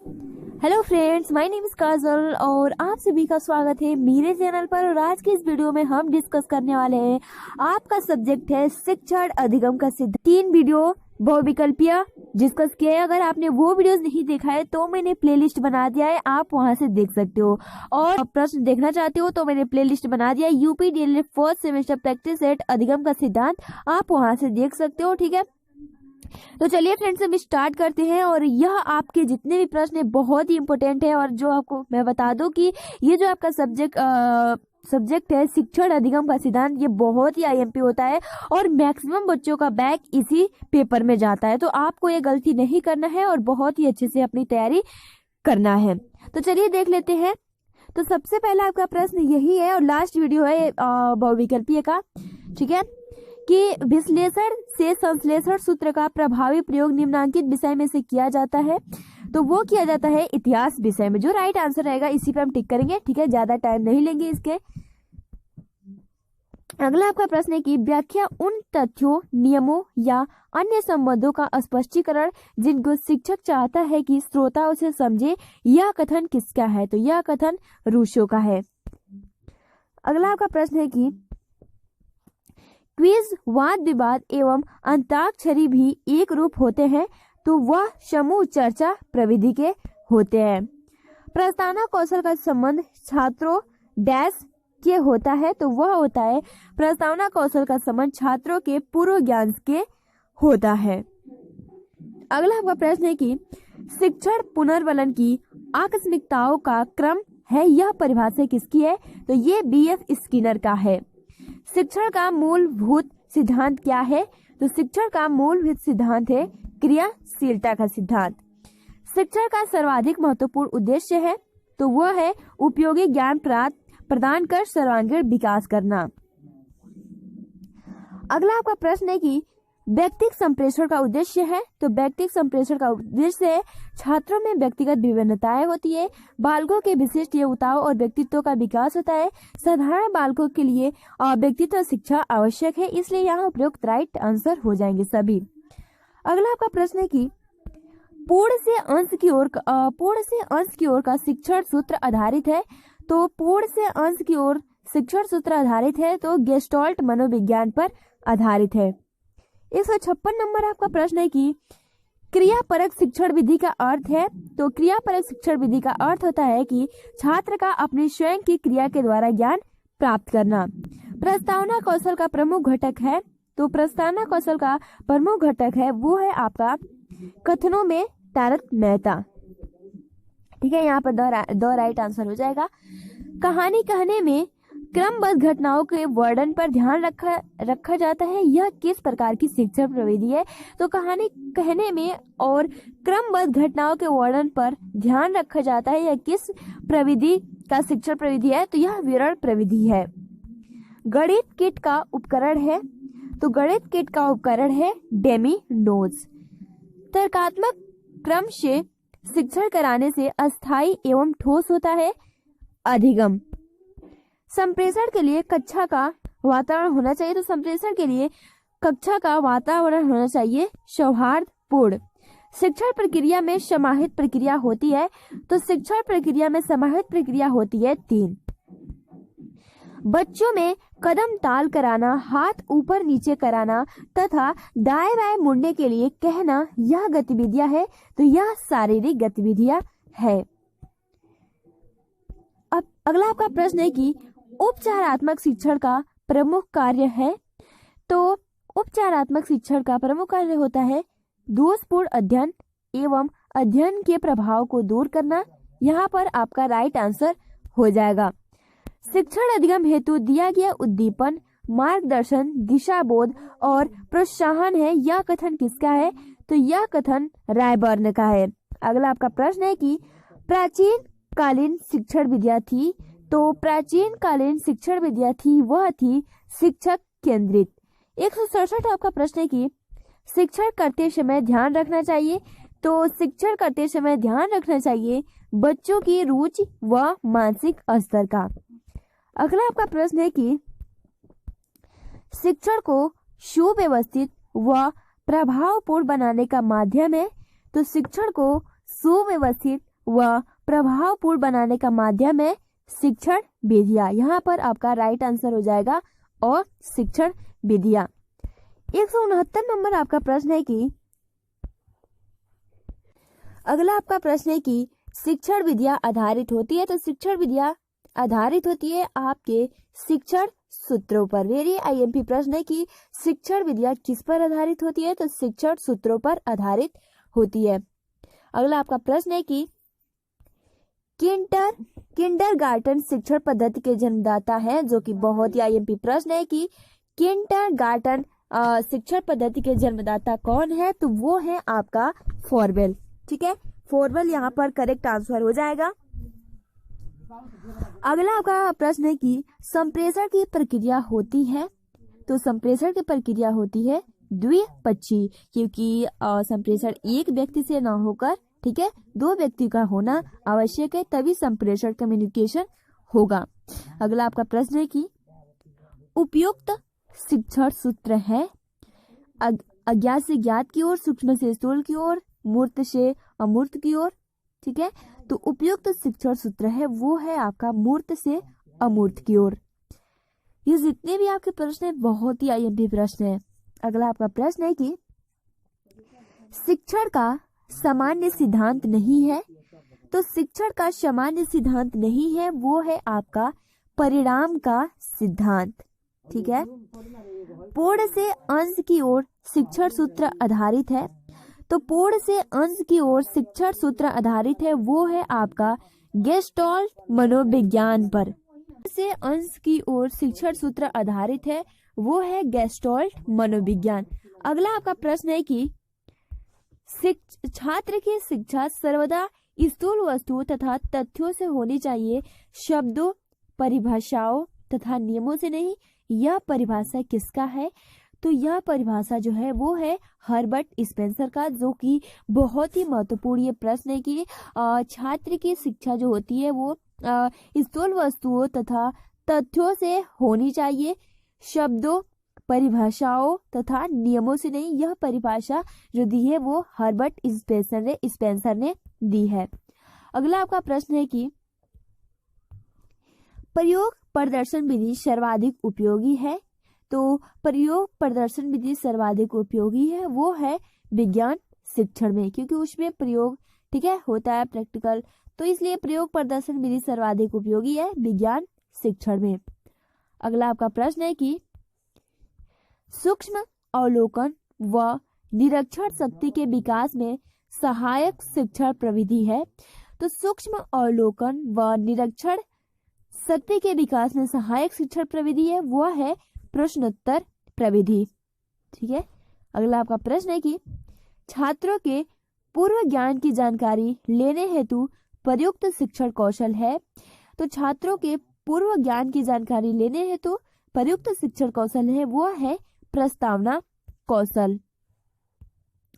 Hello friends, my name is Kajal और आप सभी का स्वागत है मेरे चैनल पर। और आज के इस वीडियो में हम डिस्कस करने वाले हैं, आपका सब्जेक्ट है शिक्षण अधिगम का सिद्धांत। 3 वीडियो बहुविकल्पीय डिस्कस किए हैं। अगर आपने वो वीडियोस नहीं देखा है तो मैंने प्लेलिस्ट बना दिया है, आप वहां से देख सकते हो। और प्रश्न देखना चाहते हो तो मैंने प्लेलिस्ट बना दिया है, UP DElEd first semester practice set अधिगम का सिद्धांत, आप वहां से देख सकते हो। ठीक है, तो चलिए फ्रेंड्स हम स्टार्ट करते हैं। और यह आपके जितने भी प्रश्न है बहुत ही इम्पोर्टेंट है। और जो आपको मैं बता दूं कि ये जो आपका सब्जेक्ट है शिक्षण अधिगम का सिद्धांत, ये बहुत ही आईएमपी होता है और मैक्सिमम बच्चों का बैक इसी पेपर में जाता है। तो आपको ये गलती नहीं करना है और बहुत ही अच्छे से अपनी तैयारी करना है। तो चलिए देख लेते हैं। तो सबसे पहला आपका प्रश्न यही है और लास्ट वीडियो है बहुविकल्पीय का। ठीक है, कि विश्लेषण से संश्लेषण सूत्र का प्रभावी प्रयोग निम्नांकित विषय में से किया जाता है। तो वो किया जाता है इतिहास विषय में। जो राइट आंसर रहेगा इसी पे हम टिक करेंगे। ठीक है, ज्यादा टाइम नहीं लेंगे इसके। अगला आपका प्रश्न है कि व्याख्या उन तथ्यों, नियमों या अन्य संबंधों का स्पष्टीकरण जिनको शिक्षक चाहता है कि श्रोता उसे समझे। यह कथन किसका है? तो यह कथन रूसो का है। अगला आपका प्रश्न है कि क्विज, वाद विवाद एवं अंताक्षरी भी एक रूप होते हैं, तो वह समूह चर्चा प्रविधि के होते हैं। प्रस्तावना कौशल का संबंध छात्रों डैश के होता है, तो वह होता है प्रस्तावना कौशल का संबंध छात्रों के पूर्व ज्ञान के होता है। अगला आपका प्रश्न है कि शिक्षण पुनर्वलन की आकस्मिकताओं का क्रम है, यह परिभाषा किसकी है? तो ये बीएफ स्किनर का है। शिक्षण का मूलभूत सिद्धांत क्या है? तो शिक्षण का मूलभूत सिद्धांत है क्रियाशीलता का सिद्धांत। शिक्षण का सर्वाधिक महत्वपूर्ण उद्देश्य है, तो वह है उपयोगी ज्ञान प्रदान कर सर्वांगीण विकास करना। अगला आपका प्रश्न है कि व्यक्तिगत संप्रेषण का उद्देश्य है, तो व्यक्तिगत संप्रेषण का उद्देश्य है छात्रों में व्यक्तिगत विभिन्नताएं होती है, बालकों के विशिष्ट योग्यताओं और व्यक्तित्व का विकास होता है। साधारण बालकों के लिए व्यक्तित्व शिक्षा आवश्यक है, इसलिए यहाँ उपयुक्त राइट आंसर हो जाएंगे सभी। अगला आपका प्रश्न है कि पूर्ण से अंश की ओर का शिक्षण सूत्र आधारित है, तो पूर्ण से अंश की ओर शिक्षण सूत्र आधारित है, तो गेस्टॉल्ट मनोविज्ञान पर आधारित है। 156 नंबर आपका प्रश्न है कि क्रियापरक शिक्षण विधि का अर्थ है, तो क्रियापरक शिक्षण विधि का अर्थ होता है कि छात्र का अपने स्वयं की क्रिया के द्वारा ज्ञान प्राप्त करना। प्रस्तावना कौशल का प्रमुख घटक है, तो प्रस्तावना कौशल का प्रमुख घटक है वो है आपका कथनों में तारतम्यता। ठीक है, यहाँ पर दो राइट आंसर हो जाएगा। कहानी कहने में क्रमबद्ध घटनाओं के वर्णन पर ध्यान रखा जाता है, यह किस प्रकार की शिक्षण प्रविधि है? तो कहानी कहने में और क्रमबद्ध घटनाओं के वर्णन पर ध्यान रखा जाता है, यह किस प्रविधि का शिक्षण प्रविधि है? तो यह विवरण प्रविधि है। गणित किट का उपकरण है, तो गणित किट का उपकरण है डेमी नोज। तर्कात्मक क्रम से शिक्षण कराने से अस्थायी एवं ठोस होता है अधिगम। संप्रेषण के लिए कक्षा का वातावरण होना चाहिए, तो संप्रेषण के लिए कक्षा का वातावरण होना चाहिए सौहार्दपूर्ण। शिक्षण प्रक्रिया में समाहित प्रक्रिया होती है, तो शिक्षण प्रक्रिया में समाहित प्रक्रिया होती है 3। बच्चों में कदम ताल कराना, हाथ ऊपर नीचे कराना तथा दाएं बाएं मुड़ने के लिए कहना, यह गतिविधियां है, तो यह शारीरिक गतिविधियां है। अब अगला आपका प्रश्न है कि उपचारात्मक शिक्षण का प्रमुख कार्य है, तो उपचारात्मक शिक्षण का प्रमुख कार्य होता है दोषपूर्ण अध्ययन एवं अध्ययन के प्रभाव को दूर करना। यहाँ पर आपका राइट आंसर हो जाएगा। शिक्षण अधिगम हेतु दिया गया उद्दीपन, मार्गदर्शन, दिशाबोध और प्रोत्साहन है, यह कथन किसका है? तो यह कथन रायबर्न का है। अगला आपका प्रश्न है कि प्राचीन कालीन शिक्षण विद्या थी, तो प्राचीन कालीन शिक्षण विद्या थी वह थी शिक्षक केंद्रित। 167 आपका प्रश्न है कि शिक्षण करते समय ध्यान रखना चाहिए, तो शिक्षण करते समय ध्यान रखना चाहिए बच्चों की रुचि व मानसिक स्तर का। अगला आपका प्रश्न है कि शिक्षण को सुव्यवस्थित व प्रभावपूर्ण बनाने का माध्यम है, तो शिक्षण को सुव्यवस्थित व प्रभावपूर्ण बनाने का माध्यम है शिक्षण विधियां। यहाँ पर आपका राइट आंसर हो जाएगा और शिक्षण विधियां। 169 नंबर आपका प्रश्न है कि अगला आपका प्रश्न है कि शिक्षण विधियां आधारित होती है, तो शिक्षण विधियां आधारित होती है आपके शिक्षण सूत्रों पर। वेरी आईएमपी प्रश्न है कि शिक्षण विधियां किस पर आधारित होती है, तो शिक्षण सूत्रों पर आधारित होती है। अगला आपका प्रश्न है कि किंडरगार्टन शिक्षण पद्धति के जन्मदाता हैं, जो कि बहुत ही आईएमपी प्रश्न है कि किंडरगार्टन शिक्षण पद्धति के जन्मदाता कौन है, तो वो है आपका फॉरवेल। ठीक है, फॉरवेल यहाँ पर करेक्ट आंसर हो जाएगा। अगला आपका प्रश्न है कि संप्रेषण की प्रक्रिया होती है, तो संप्रेषण की प्रक्रिया होती है द्विपक्षीय, क्योंकि संप्रेषण एक व्यक्ति से ना होकर, ठीक है, दो व्यक्ति का होना आवश्यक है, तभी संप्रेषण कम्युनिकेशन होगा। अगला आपका प्रश्न है कि उपयुक्त शिक्षण सूत्र है अज्ञात से ज्ञात की ओर, सूक्ष्म से स्थूल की ओर, मूर्त से अमूर्त की ओर। ठीक है, तो उपयुक्त शिक्षण सूत्र है वो है आपका मूर्त से अमूर्त की ओर। ये जितने भी आपके प्रश्न है बहुत ही आईएमपी प्रश्न है। अगला आपका प्रश्न है कि शिक्षण का सामान्य सिद्धांत नहीं है, तो शिक्षण का सामान्य सिद्धांत नहीं है वो है आपका परिणाम का सिद्धांत। ठीक है, पूर्ण से अंश की ओर शिक्षण सूत्र आधारित है, तो पूर्ण से अंश की ओर शिक्षण सूत्र आधारित है वो है आपका गेस्टाल्ट मनोविज्ञान पर। से अंश की ओर शिक्षण सूत्र आधारित है वो है गेस्टाल्ट मनोविज्ञान। अगला आपका प्रश्न है कि छात्र की शिक्षा सर्वदा स्थूल वस्तुओं तथा तथ्यों से होनी चाहिए, शब्दों, परिभाषाओं तथा नियमों से नहीं। यह परिभाषा किसका है, तो यह परिभाषा जो है वो है हर्बर्ट स्पेंसर का, जो कि बहुत ही महत्वपूर्ण ये प्रश्न है कि छात्र की शिक्षा जो होती है वो स्थूल वस्तुओं तथा तथ्यों से होनी चाहिए, शब्दों, परिभाषाओं तथा नियमों से नहीं। यह परिभाषा जो दी है वो हर्बर्ट स्पेंसर ने दी है। अगला आपका प्रश्न है कि प्रयोग प्रदर्शन विधि सर्वाधिक उपयोगी है, तो प्रयोग प्रदर्शन विधि सर्वाधिक उपयोगी है वो है विज्ञान शिक्षण में, क्योंकि उसमें प्रयोग, ठीक है, होता है प्रैक्टिकल, तो इसलिए प्रयोग प्रदर्शन विधि सर्वाधिक उपयोगी है विज्ञान शिक्षण में। अगला आपका प्रश्न है कि सूक्ष्म अवलोकन व निरीक्षण शक्ति के विकास में सहायक शिक्षण प्रविधि है, तो सूक्ष्म अवलोकन व निरीक्षण शक्ति के विकास में सहायक शिक्षण प्रविधि है वह है प्रश्नोत्तर प्रविधि। ठीक है, अगला आपका प्रश्न है कि छात्रों के पूर्व ज्ञान की जानकारी लेने हेतु प्रयुक्त शिक्षण कौशल है, तो छात्रों के पूर्व ज्ञान की जानकारी लेने हेतु प्रयुक्त शिक्षण कौशल है वो है प्रस्तावना कौशल।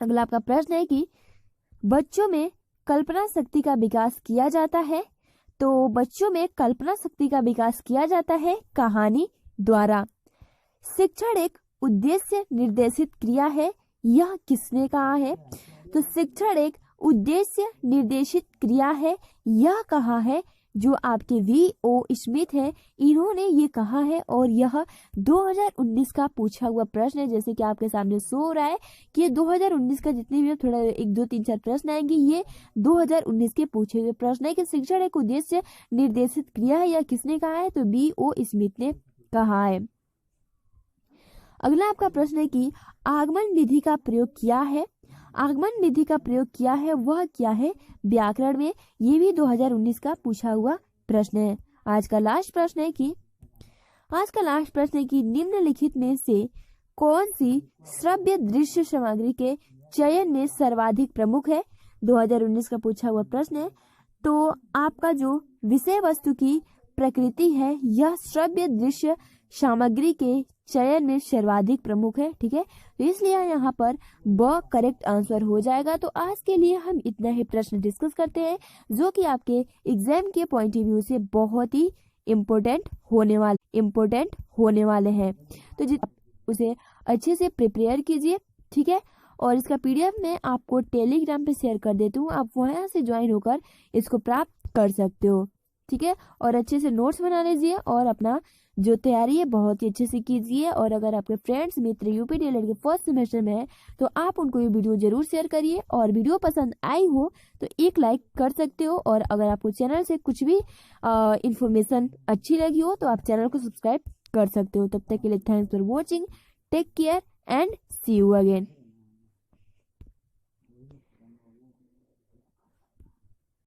अगला आपका प्रश्न है कि बच्चों में कल्पना शक्ति का विकास किया जाता है, तो बच्चों में कल्पना शक्ति का विकास किया जाता है कहानी द्वारा। शिक्षण एक उद्देश्य निर्देशित क्रिया है, यह किसने कहा है, तो शिक्षण एक उद्देश्य निर्देशित क्रिया है, यह कहा है जो आपके V.O. स्मिथ है, इन्होंने ये कहा है और यह 2019 का पूछा हुआ प्रश्न है। जैसे कि आपके सामने शो हो रहा है कि ये 2019 का जितने भी थोड़ा 1 2 3 4 प्रश्न आएंगे ये 2019 के पूछे हुए प्रश्न है कि शिक्षण एक उद्देश्य निर्देशित क्रिया है, यह किसने कहा है, तो V.O. स्मिथ ने कहा है। अगला आपका प्रश्न है कि आगमन विधि का प्रयोग किया है, आगमन विधि का प्रयोग किया है वह क्या है व्याकरण में, ये भी 2019 का पूछा हुआ प्रश्न है। आज का लास्ट प्रश्न है कि निम्नलिखित में से कौन सी श्रव्य दृश्य सामग्री के चयन में सर्वाधिक प्रमुख है, 2019 का पूछा हुआ प्रश्न है। तो आपका जो विषय वस्तु की प्रकृति है यह श्रव्य दृश्य सामग्री के चयन में सर्वाधिक प्रमुख है। ठीक है, तो इसलिए यहाँ पर ब करेक्ट आंसर हो जाएगा। तो आज के लिए हम इतना ही प्रश्न डिस्कस करते हैं जो कि आपके एग्जाम के पॉइंट ऑफ व्यू से बहुत ही इम्पोर्टेंट होने वाले हैं। तो उसे अच्छे से प्रिपेयर कीजिए, ठीक है, और इसका PDF मैं आपको टेलीग्राम पे शेयर कर देती हूँ, आप वहाँ से ज्वाइन होकर इसको प्राप्त कर सकते हो। ठीक है, और अच्छे से नोट्स बना लीजिए और अपना जो तैयारी है बहुत ही अच्छे से कीजिए। और अगर आपके फ्रेंड्स मित्र यूपी डीएलएड के फर्स्ट सेमेस्टर में है तो आप उनको ये वीडियो जरूर शेयर करिए, और वीडियो पसंद आई हो तो एक लाइक कर सकते हो। और अगर आपको चैनल से कुछ भी इंफॉर्मेशन अच्छी लगी हो तो आप चैनल को सब्सक्राइब कर सकते हो। तब तक के लिए thanks for watching, take care and see you again.